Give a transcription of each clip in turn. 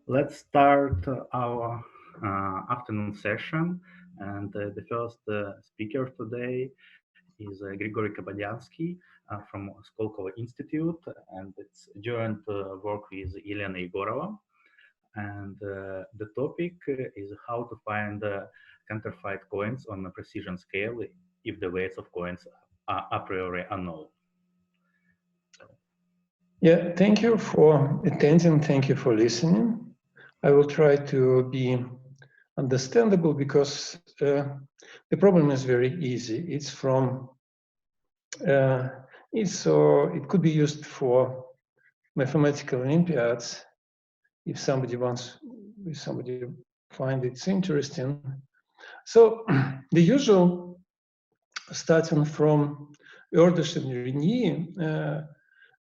Let's start our afternoon session. And the first speaker today is Grigory Kabatiansky from Skolkovo Institute, and it's joint work with Elena Egorova. And the topic is how to find counterfeit coins on a precision scale if the weights of coins are a priori unknown. Yeah, thank you for attending. Thank you for listening. I will try to be understandable because the problem is very easy. It's from it could be used for mathematical Olympiads if somebody find it's interesting. So the usual, starting from Erdős and Régnier,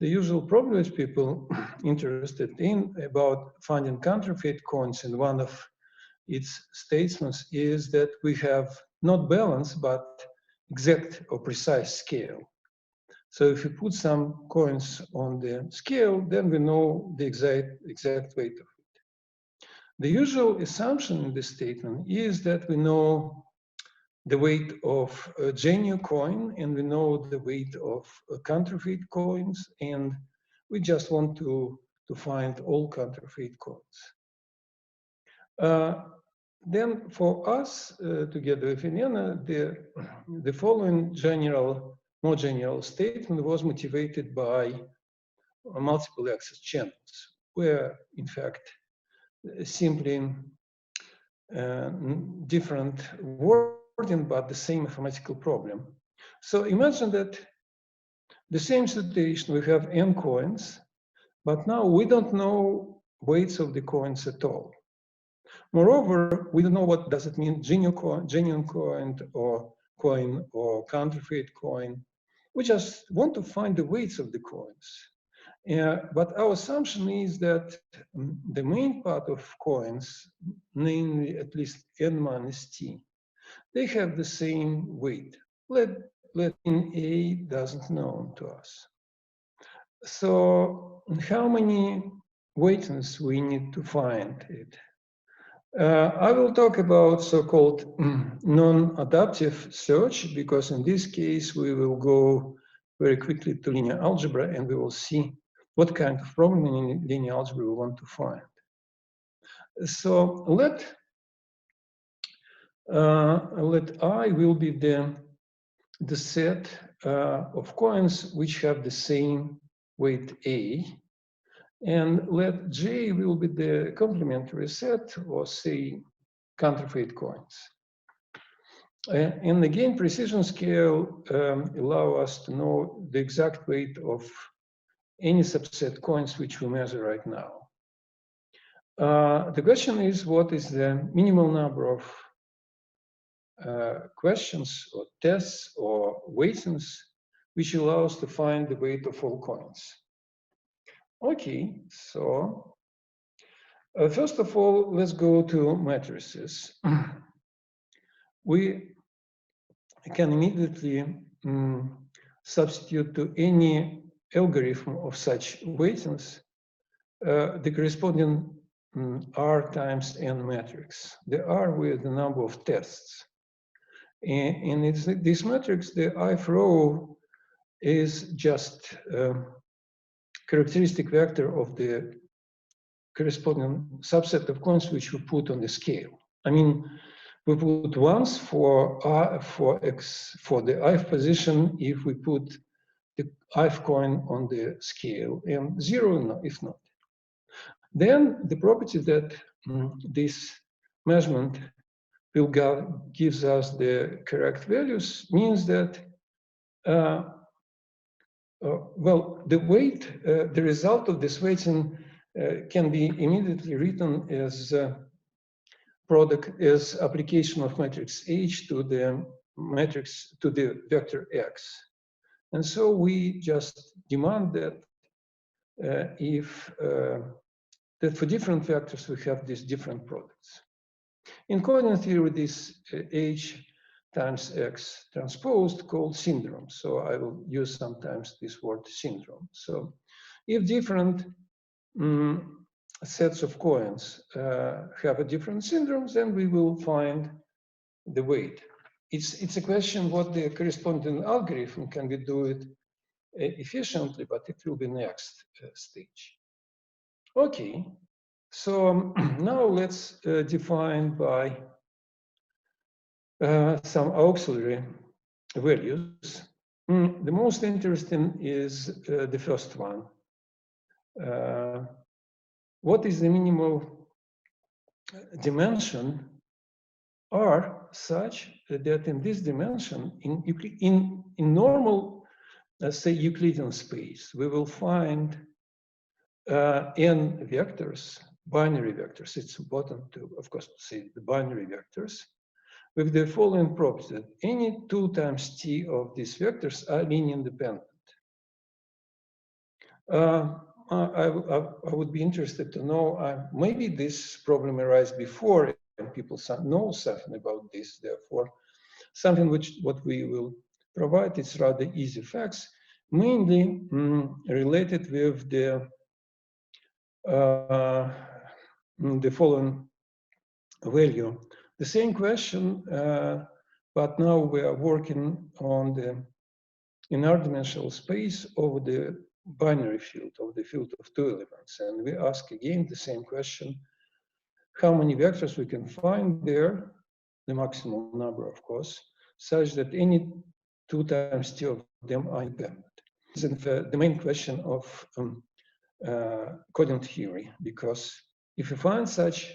the usual problem with people interested in about finding counterfeit coins, and one of its statements is that we have not balance but exact or precise scale. So if you put some coins on the scale, then we know the exact weight of it. The usual assumption in this statement is that we know the weight of a genuine coin and we know the weight of counterfeit coins, and we just want to find all counterfeit coins. Then for us, together with Elena, the following more general statement was motivated by multiple access channels, where in fact simply different wording but the same mathematical problem. So imagine that the same situation, we have n coins, but now we don't know weights of the coins at all. Moreover, we don't know what does it mean, genuine coin or counterfeit coin. We just want to find the weights of the coins. But our assumption is that the main part of coins, namely at least n minus t, they have the same weight. Let in A doesn't known to us. So how many weightings we need to find it? I will talk about so-called non-adaptive search, because in this case we will go very quickly to linear algebra and we will see what kind of problem in linear algebra we want to find. So let I will be the set of coins which have the same weight A, and let J will be the complementary set, or say counterfeit coins. And again, precision scale allow us to know the exact weight of any subset coins which we measure right now. The question is, what is the minimal number of questions or tests or weightings which allow us to find the weight of all coins? Okay, so first of all, let's go to matrices. We can immediately substitute to any algorithm of such weightings the corresponding R times n matrix. The R with the number of tests. And it's this matrix, the ith row, is just characteristic vector of the corresponding subset of coins which we put on the scale. I mean, we put ones for the ith position if we put the ith coin on the scale, and 0 if not. Then the property that this measurement will gives us the correct values means that well, the weight, the result of this weighting can be immediately written as product as application of matrix H to the matrix to the vector X. And so we just demand that that for different vectors we have these different products. In coordinate theory, this H times X transposed called syndrome. So I will use sometimes this word syndrome. So if different sets of coins have a different syndromes, then we will find the weight. It's a question what the corresponding algorithm, can we do it efficiently, but it will be next stage. Okay, so now let's define by some auxiliary values. The most interesting is the first one. What is the minimal dimension are such that in this dimension, in normal, let's say, Euclidean space, we will find n vectors, binary vectors. It's important to, of course, to say the binary vectors with the following property: that any 2 times t of these vectors are linear independent. I would be interested to know, maybe this problem arose before and people know something about this. Therefore, something what we will provide is rather easy facts, mainly related with the following value. The same question, but now we are working on the n-dimensional space of the binary field, of the field of 2 elements. And we ask again the same question: how many vectors we can find there, the maximum number, of course, such that any 2 times t of them are independent. This is the main question of coding theory, because if you find such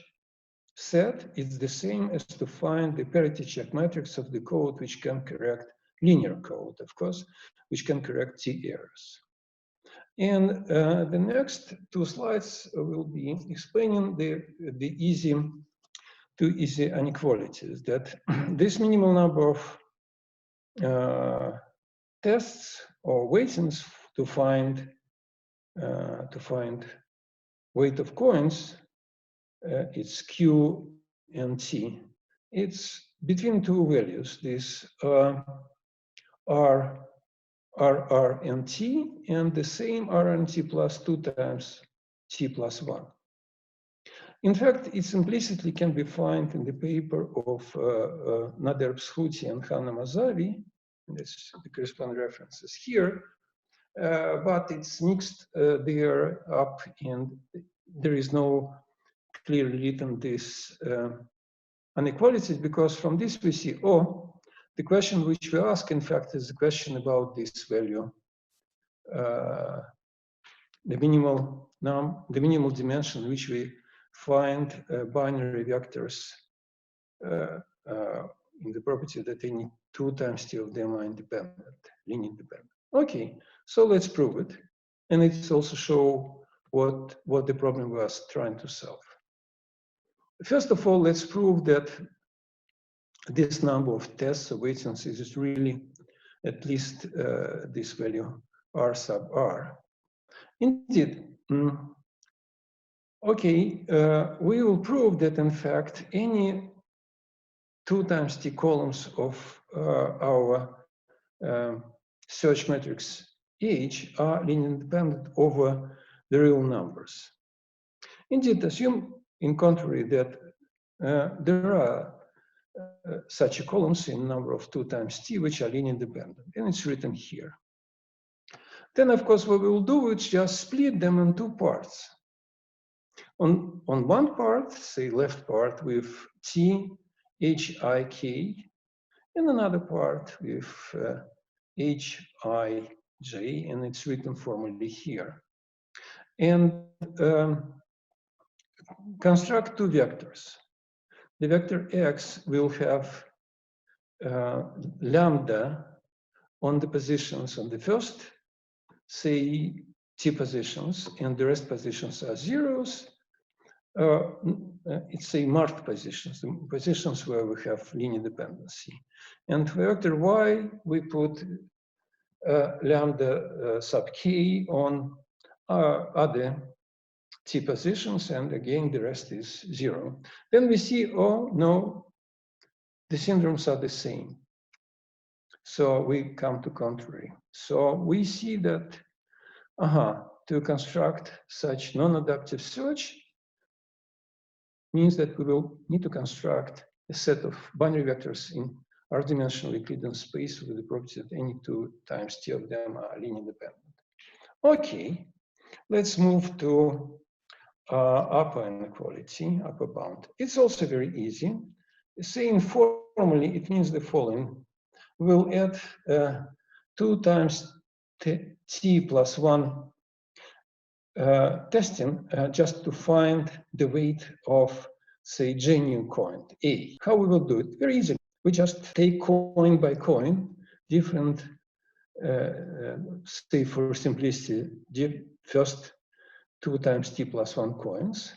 set, it's the same as to find the parity check matrix of the code which can correct linear code, of course, which can correct t errors. And the next 2 slides will be explaining the two easy inequalities, that this minimal number of tests or weightings to find weight of coins, it's q and t. It's between 2 values. These are r and t, and the same r and t plus 2 times t plus 1. In fact, it implicitly can be found in the paper of Nader Bshuti and Hanna Mazavi. This, the corresponding references here, but it's mixed there up, and there is no clearly written this inequalities, because from this we see, the question which we ask, in fact, is the question about this value, the minimal dimension which we find binary vectors in the property that any 2 times t of them are independent, linear independent. Okay, so let's prove it, and it's also show what the problem was trying to solve. First of all, let's prove that this number of tests or weightings is really at least this value r sub r. Indeed, okay, we will prove that in fact any 2 times t columns of our search matrix H are linear independent over the real numbers. Indeed, assume in contrary that there are such columns in number of 2 times t which are linear independent, and it's written here. Then, of course, what we will do is just split them in 2 parts. On one part, say left part, with t h I k, and another part with h I j, and it's written formally here. And construct 2 vectors. The vector x will have lambda on the positions on the first, say, t positions, and the rest positions are zeros. It's a marked positions, the positions where we have linear dependency. And for vector y, we put lambda sub k on other t positions, and again, the rest is 0. Then we see, oh, no, the syndromes are the same. So we come to contrary. So we see that, to construct such non-adaptive search, means that we will need to construct a set of binary vectors in r-dimensional Euclidean space with the property that any 2 times t of them are linear independent. Okay, let's move to upper inequality, upper bound. It's also very easy. Saying formally, it means the following. We'll add 2 times t plus 1 testing just to find the weight of, say, genuine coin, A. How we will do it? Very easy. We just take coin by coin, different, say for simplicity, first 2 times t plus 1 coins.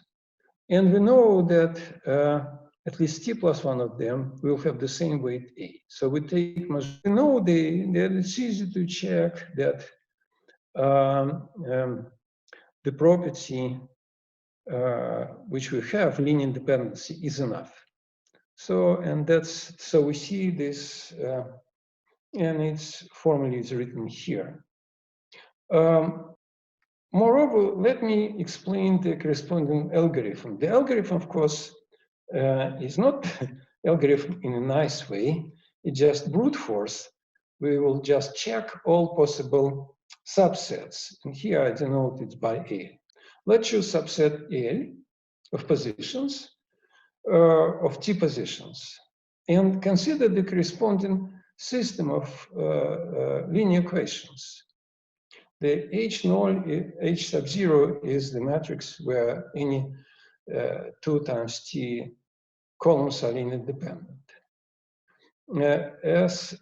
And we know that at least t plus 1 of them will have the same weight A. So we take, we know that it's easy to check that the property which we have, linear independency, is enough. So, and that's, so we see this, and its formally is written here. Moreover, let me explain the corresponding algorithm. The algorithm, of course, is not algorithm in a nice way. It's just brute force. We will just check all possible subsets. And here I denote it by A. Let's choose subset L of positions, of T positions, and consider the corresponding system of linear equations. The H0, H sub 0 is the matrix where any 2 times T columns are linear independent. S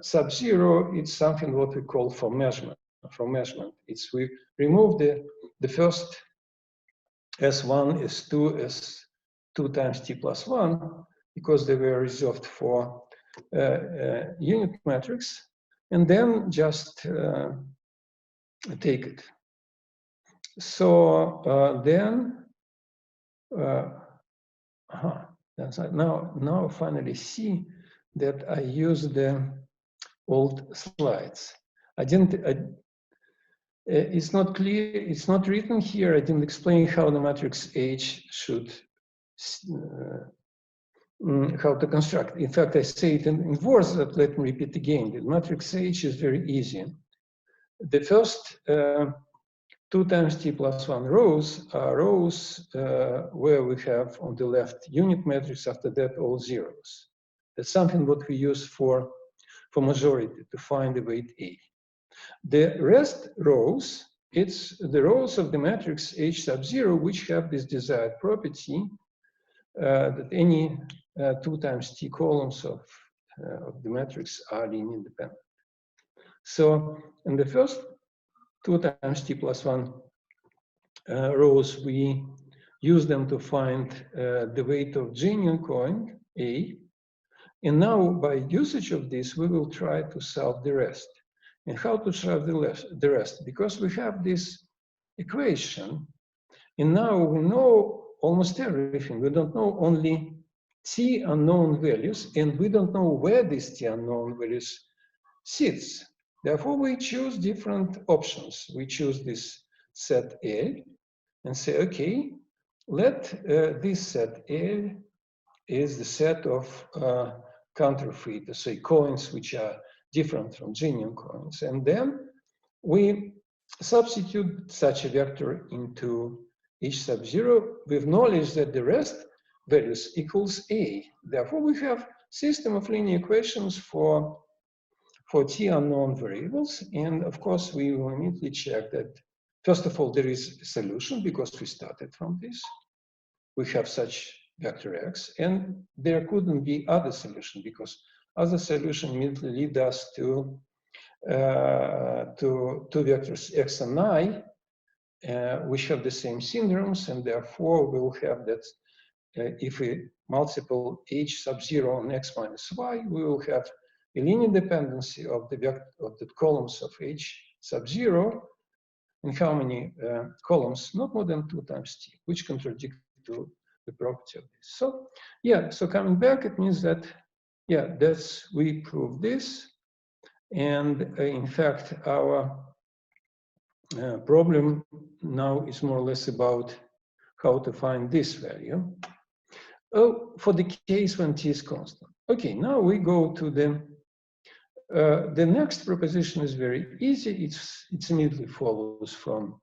sub 0, it's something what we call from measurement. From measurement, it's we remove the first S1, S2, S2 times T plus 1 because they were reserved for unit matrix, and then just take it. So then now I finally see that I used the old slides. It's not clear, it's not written here. I didn't explain how the matrix H should, how to construct. In fact, I say it in words, but let me repeat again. The matrix H is very easy. The first 2 times T plus 1 rows are rows where we have on the left unit matrix, after that all zeros. That's something what we use for majority to find the weight A. The rest rows, it's the rows of the matrix H sub 0 which have this desired property that any 2 times T columns of the matrix are linear independent. So in the first 2 times T plus 1 rows, we use them to find the weight of genuine coin, A. And now by usage of this, we will try to solve the rest. And how to solve the rest? Because we have this equation, and now we know almost everything. We don't know only T unknown values, and we don't know where these T unknown values sits. Therefore, we choose different options. We choose this set L and say, okay, let this set L is the set of counterfeit, say coins which are different from genuine coins. And then we substitute such a vector into H sub 0 with knowledge that the rest values equals A. Therefore, we have system of linear equations for T unknown variables. And of course, we will immediately check that, first of all, there is a solution because we started from this. We have such vector X, and there couldn't be other solution because other solution immediately lead us to two vectors X and Y, which have the same syndromes, and therefore we will have that if we multiple H sub 0 on X minus Y, we will have a linear dependency of the vector of the columns of H sub 0, and how many columns? Not more than 2 times T, which contradict to the property of this. So yeah, so coming back, it means that, yeah, that's, we prove this. And in fact, our problem now is more or less about how to find this value. Oh, for the case when t is constant. Okay, now we go to the next proposition is very easy. It immediately follows from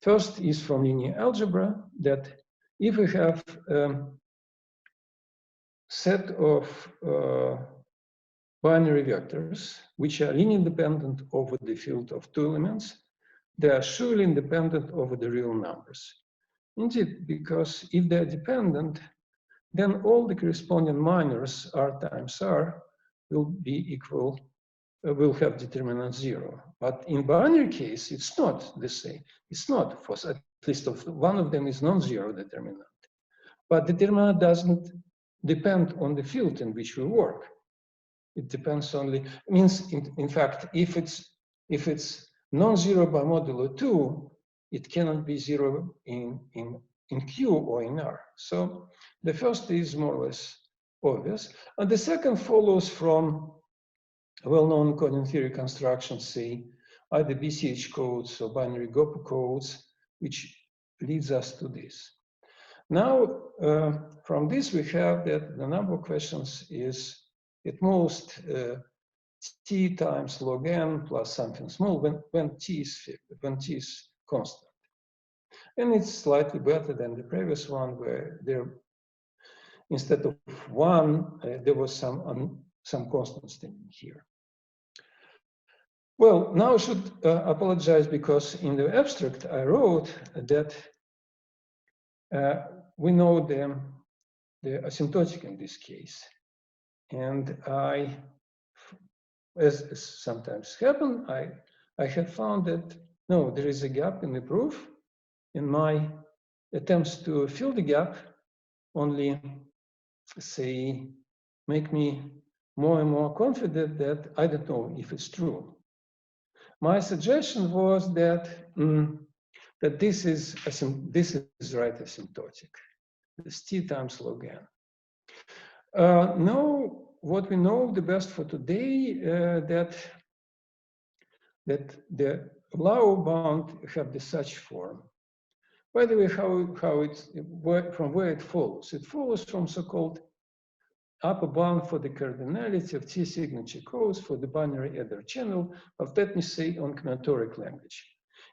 first is from linear algebra that if we have set of binary vectors which are linearly independent over the field of two elements, they are surely independent over the real numbers. Indeed, because if they're dependent, then all the corresponding minors R times R will be equal, will have determinant 0. But in binary case, it's not the same. It's not, for at least one of them is non-zero determinant. But determinant doesn't depend on the field in which we work. It depends only, means in fact, if it's non-zero by modulo 2, it cannot be 0 in Q or in R. So the first is more or less obvious. And the second follows from well-known coding theory constructions, say either BCH codes or binary GOP codes, which leads us to this. Now, from this, we have that the number of questions is at most t times log n plus something small when t is constant. And it's slightly better than the previous one, where there, instead of 1, there was some constants in here. Well, now I should apologize because in the abstract I wrote that we know the asymptotic in this case. And as sometimes happen, I have found that, no, there is a gap in the proof. In my attempts to fill the gap only, say, make me more and more confident that I don't know if it's true. My suggestion was that that this is right asymptotic. This t times log n. Now, what we know the best for today that the lower bound have the such form. By the way, how it's from where it follows? It follows from so-called upper bound for the cardinality of T signature codes for the binary adder channel of, let me say, on combinatoric language.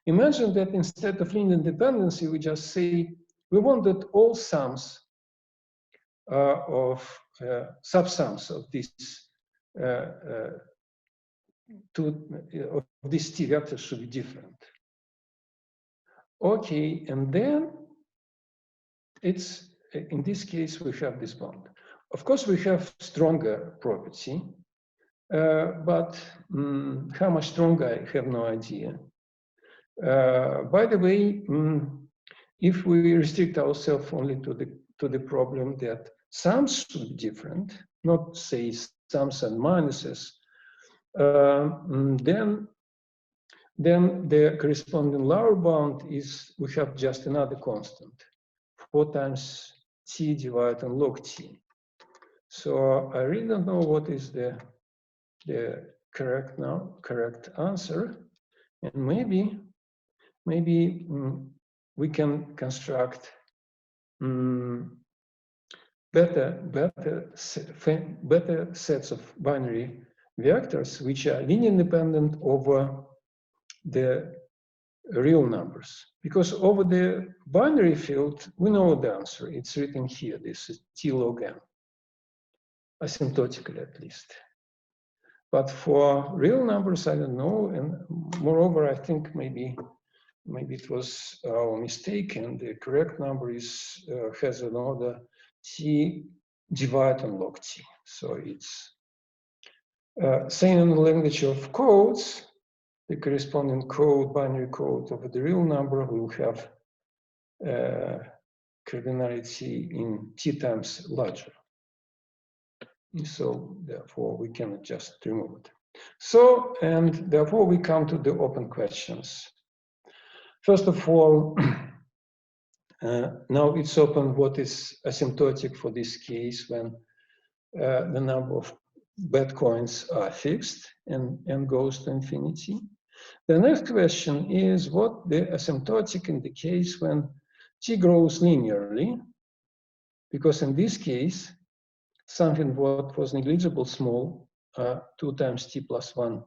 Imagine that instead of linear dependency, we just say we want that all sums of subsums of these T vectors should be different. Okay, and then it's, in this case, we have this bound. Of course, we have stronger property, but how much stronger, I have no idea. By the way, if we restrict ourselves only to the problem that sums should be different, not say sums and minuses, then the corresponding lower bound is, we have just another constant, 4 times t divided on log t. So I really don't know what is the correct answer, and maybe we can construct better sets of binary vectors which are linear independent over the real numbers. Because over the binary field, we know the answer. It's written here. This is t log n, asymptotically at least. But for real numbers, I don't know. And moreover, I think maybe it was our mistake, and the correct number is has an order t divided on log t. So it's saying in the language of codes, the corresponding code, binary code of the real number will have cardinality in t times larger. So therefore, we cannot just remove it. So, and therefore, we come to the open questions. First of all, now it's open what is asymptotic for this case when the number of bad coins are fixed and goes to infinity. The next question is what the asymptotic in the case when t grows linearly, because in this case, something what was negligible small, 2 times t plus 1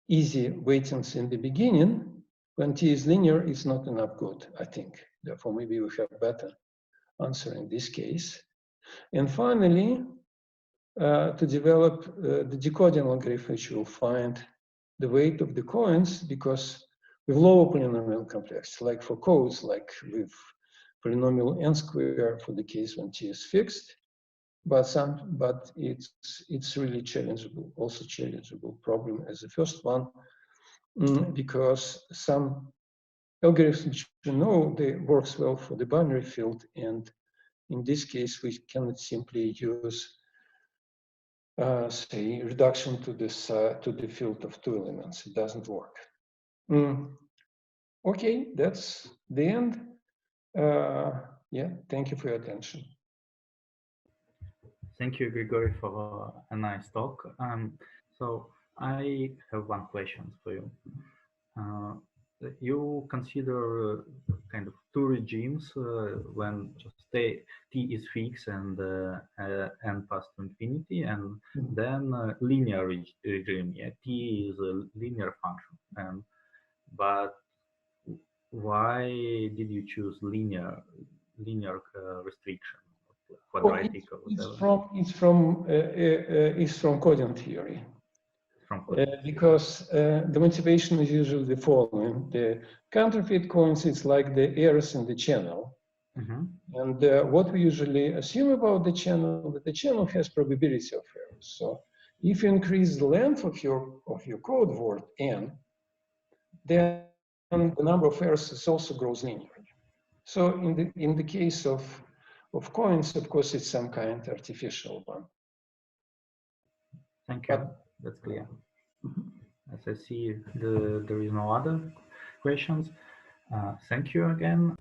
easy weightings in the beginning, when t is linear, is not enough good, I think. Therefore, maybe we have better answer in this case. And finally, to develop the decoding algorithm, which will find the weight of the coins, because with lower polynomial complexity, like for codes, like with polynomial n square for the case when t is fixed, but it's really challengeable, also challengeable problem as the first one, because some algorithms which you know they works well for the binary field, and in this case we cannot simply use say reduction to this to the field of 2 elements. It doesn't work. Okay, that's the end. Yeah, thank you for your attention. Thank you, Grigory, for a nice talk. So I have one question for you. You consider kind of two regimes when t is fixed and n pass to infinity, and then linear regime. Yeah, t is a linear function, and but why did you choose linear restriction, quadratic or whatever? It's from coding theory. Because the motivation is usually the following: the counterfeit coins, it's like the errors in the channel. And what we usually assume about the channel, that the channel has probability of errors. So if you increase the length of your code word n, then the number of errors also grows linearly. So in the case of coins, of course, it's some kind of artificial one. Thank you. That's clear. As I see, there is no other questions. Thank you again.